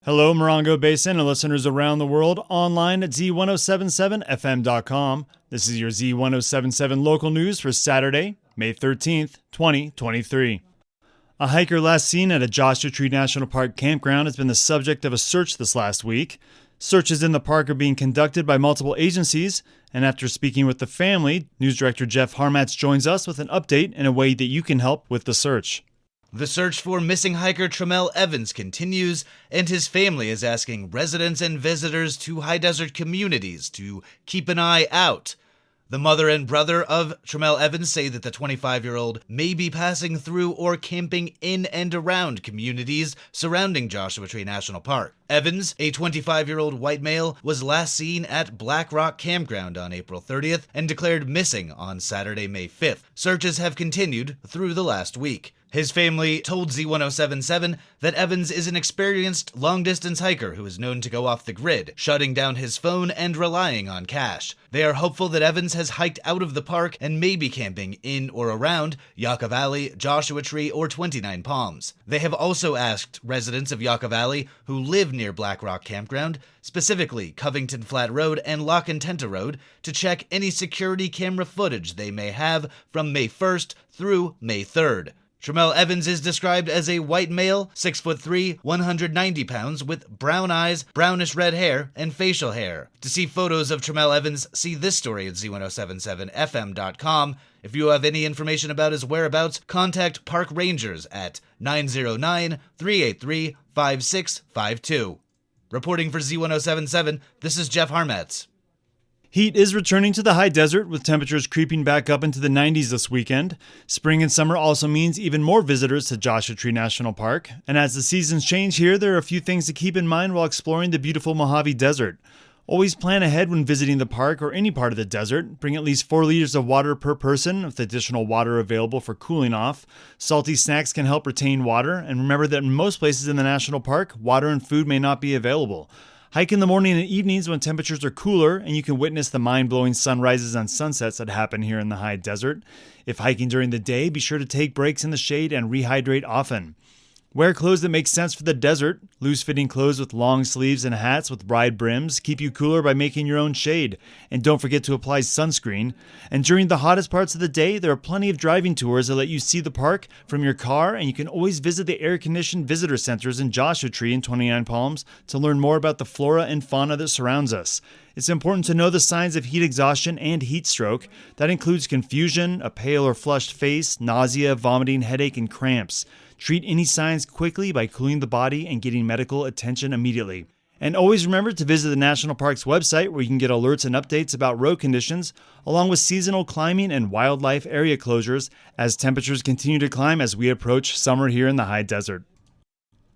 Hello, Morongo Basin and listeners around the world online at Z107.7fm.com. This is your Z107.7 local news for Saturday, May 13th, 2023. A hiker last seen at a Joshua Tree National Park campground has been the subject of a search this last week. Searches in the park are being conducted by multiple agencies, and after speaking with the family, News Director Jeff Harmatz joins us with an update and a way that you can help with the search. The search for missing hiker Tramel Evans continues, and his family is asking residents and visitors to high desert communities to keep an eye out. The mother and brother of Tramel Evans say that the 25-year-old may be passing through or camping in and around communities surrounding Joshua Tree National Park. Evans, a 25-year-old white male, was last seen at Black Rock Campground on April 30th and declared missing on Saturday, May 5th. Searches have continued through the last week. His family told Z107.7 that Evans is an experienced long-distance hiker who is known to go off the grid, shutting down his phone and relying on cash. They are hopeful that Evans has hiked out of the park and may be camping in or around Yucca Valley, Joshua Tree, or 29 Palms. They have also asked residents of Yucca Valley who live near Black Rock Campground, specifically Covington Flat Road and La Contenta Road, to check any security camera footage they may have from May 1st through May 3rd. Tramel Evans is described as a white male, 6'3", 190 pounds, with brown eyes, brownish red hair, and facial hair. To see photos of Tramel Evans, see this story at Z107.7fm.com. If you have any information about his whereabouts, contact park rangers at 909-383-5652. Reporting for Z107.7, this is Jeff Harmatz. Heat is returning to the high desert, with temperatures creeping back up into the 90s this weekend. Spring and summer also means even more visitors to Joshua Tree National Park. And as the seasons change here, there are a few things to keep in mind while exploring the beautiful Mojave Desert. Always plan ahead when visiting the park or any part of the desert. Bring at least 4 liters of water per person, with additional water available for cooling off. Salty snacks can help retain water. And remember that in most places in the national park, water and food may not be available. Hike in the morning and evenings when temperatures are cooler, and you can witness the mind-blowing sunrises and sunsets that happen here in the high desert. If hiking during the day, be sure to take breaks in the shade and rehydrate often. Wear clothes that make sense for the desert. Loose-fitting clothes with long sleeves and hats with wide brims keep you cooler by making your own shade. And don't forget to apply sunscreen. And during the hottest parts of the day, there are plenty of driving tours that let you see the park from your car, and you can always visit the air-conditioned visitor centers in Joshua Tree and 29 Palms to learn more about the flora and fauna that surrounds us. It's important to know the signs of heat exhaustion and heat stroke. That includes confusion, a pale or flushed face, nausea, vomiting, headache, and cramps. Treat any signs quickly by cooling the body and getting medical attention immediately. And always remember to visit the National Park's website, where you can get alerts and updates about road conditions, along with seasonal climbing and wildlife area closures as temperatures continue to climb as we approach summer here in the high desert.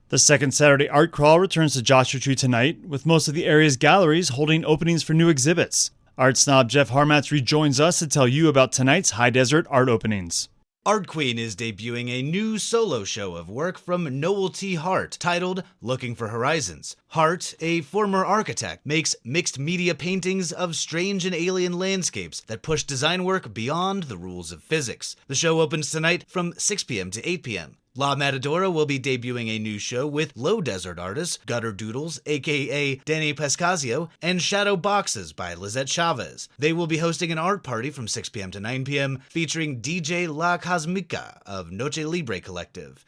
The second Saturday Art Crawl returns to Joshua Tree tonight, with most of the area's galleries holding openings for new exhibits. Art snob Jeff Harmatz rejoins us to tell you about tonight's high desert art openings. Art Queen is debuting a new solo show of work from Noel T. Hart titled Looking for Horizons. Hart, a former architect, makes mixed media paintings of strange and alien landscapes that push design work beyond the rules of physics. The show opens tonight from 6 p.m. to 8 p.m. La Matadora will be debuting a new show with low desert artists Gutter Doodles, aka Danny Pescasio, and Shadow Boxes by Lizette Chavez. They will be hosting an art party from 6 p.m. to 9 p.m. featuring DJ La Cosmica of Noche Libre Collective.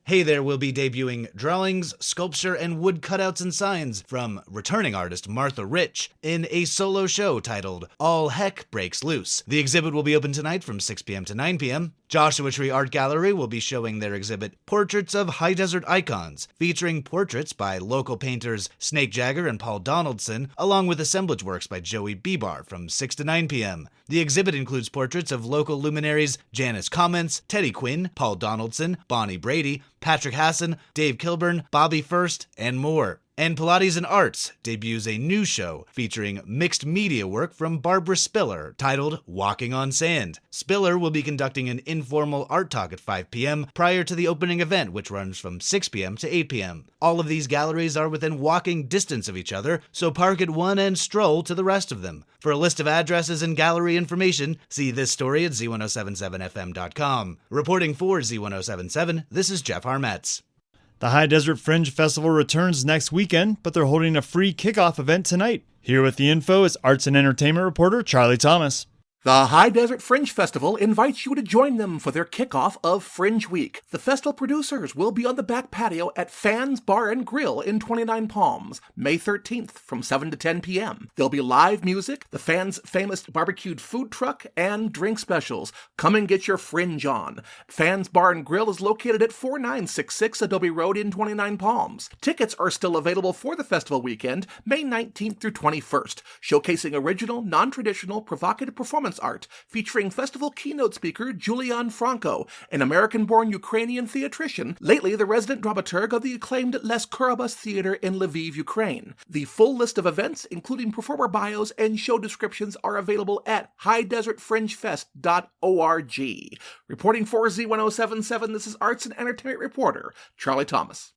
Hey There will be debuting drawings, sculpture, and wood cutouts and signs from returning artist Martha Rich in a solo show titled All Heck Breaks Loose. The exhibit will be open tonight from 6 p.m. to 9 p.m. Joshua Tree Art Gallery will be showing their exhibit Portraits of High Desert Icons, featuring portraits by local painters Snake Jagger and Paul Donaldson, along with assemblage works by Joey Bebar from 6 to 9 p.m. The exhibit includes portraits of local luminaries Janice Comments, Teddy Quinn, Paul Donaldson, Bonnie Brady, Patrick Hassan, Dave Kilburn, Bobby First, and more. And Pilates and Arts debuts a new show featuring mixed media work from Barbara Spiller titled Walking on Sand. Spiller will be conducting an informal art talk at 5 p.m. prior to the opening event, which runs from 6 p.m. to 8 p.m. All of these galleries are within walking distance of each other, so park at one and stroll to the rest of them. For a list of addresses and gallery information, see this story at Z107.7fm.com. Reporting for Z107.7, this is Jeff Harmatz. The High Desert Fringe Festival returns next weekend, but they're holding a free kickoff event tonight. Here with the info is arts and entertainment reporter Charlie Thomas. The High Desert Fringe Festival invites you to join them for their kickoff of Fringe Week. The festival producers will be on the back patio at Fans Bar and Grill in 29 Palms, May 13th from 7 to 10 p.m. There'll be live music, the fans' famous barbecued food truck, and drink specials. Come and get your fringe on. Fans Bar and Grill is located at 4966 Adobe Road in 29 Palms. Tickets are still available for the festival weekend, May 19th through 21st, showcasing original, non-traditional, provocative performance art featuring festival keynote speaker Julian Franco, an American-born Ukrainian theatrician, lately the resident dramaturg of the acclaimed Les Korabas Theater in Lviv, Ukraine. The full list of events, including performer bios and show descriptions, are available at highdesertfringefest.org. Reporting for Z107.7, this is arts and entertainment reporter Charlie Thomas.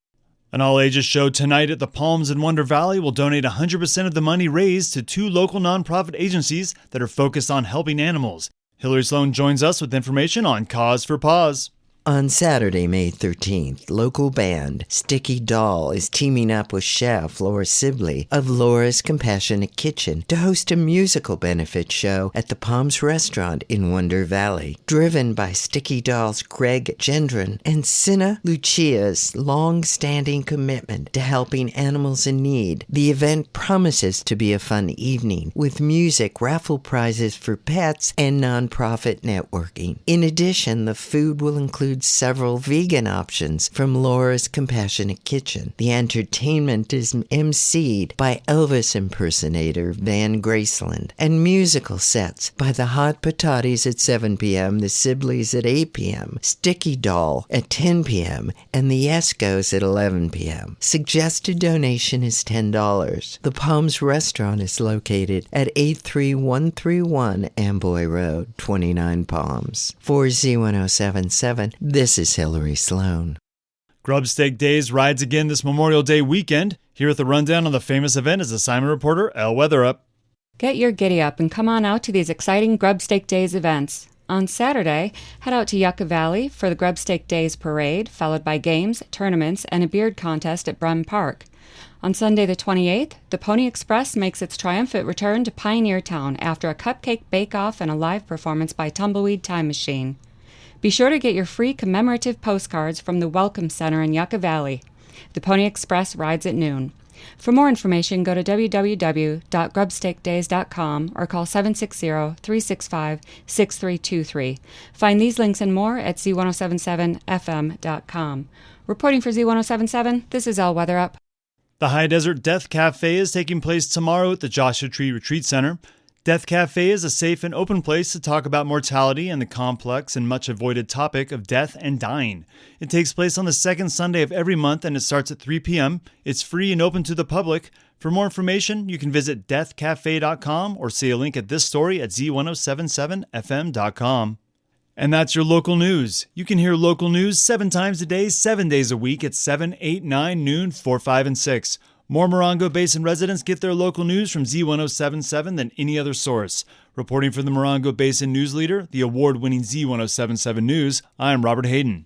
An all-ages show tonight at the Palms in Wonder Valley will donate 100% of the money raised to two local nonprofit agencies that are focused on helping animals. Hillary Sloan joins us with information on Cause for Paws. On Saturday, May 13th, local band Sticky Doll is teaming up with chef Laura Sibley of Laura's Compassionate Kitchen to host a musical benefit show at the Palms Restaurant in Wonder Valley. Driven by Sticky Doll's Greg Gendron and Sina Lucia's long-standing commitment to helping animals in need, the event promises to be a fun evening with music, raffle prizes for pets, and nonprofit networking. In addition, the food will include several vegan options from Laura's Compassionate Kitchen. The entertainment is emceed by Elvis impersonator Van Graceland, and musical sets by the Hot Patatis at 7 p.m., the Sibleys at 8 p.m., Sticky Doll at 10 p.m., and the Escos at 11 p.m. Suggested donation is $10. The Palms Restaurant is located at 83131 Amboy Road, 29 Palms. For Z107.7, this is Hillary Sloan. Grub Steak Days rides again this Memorial Day weekend. Here with the rundown on the famous event is assignment reporter Elle Weatherup. Get your giddy up and come on out to these exciting Grub Steak Days events. On Saturday, head out to Yucca Valley for the Grub Steak Days parade, followed by games, tournaments, and a beard contest at Brehm Park. On Sunday the 28th, the Pony Express makes its triumphant return to Pioneer Town after a cupcake bake-off and a live performance by Tumbleweed Time Machine. Be sure to get your free commemorative postcards from the Welcome Center in Yucca Valley. The Pony Express rides at noon. For more information, go to www.grubsteakdays.com or call 760-365-6323. Find these links and more at Z107.7fm.com. Reporting for Z107.7, this is Elle Weatherup. The High Desert Death Cafe is taking place tomorrow at the Joshua Tree Retreat Center. Death Cafe is a safe and open place to talk about mortality and the complex and much avoided topic of death and dying. It takes place on the second Sunday of every month and it starts at 3 p.m. It's free and open to the public. For more information, you can visit deathcafe.com or see a link at this story at z1077fm.com. And that's your local news. You can hear local news 7 times a day, 7 days a week at 7, 8, 9, noon, 4, 5, and 6. More Morongo Basin residents get their local news from Z107.7 than any other source. Reporting for the Morongo Basin News Leader, the award-winning Z107.7 News, I'm Robert Hayden.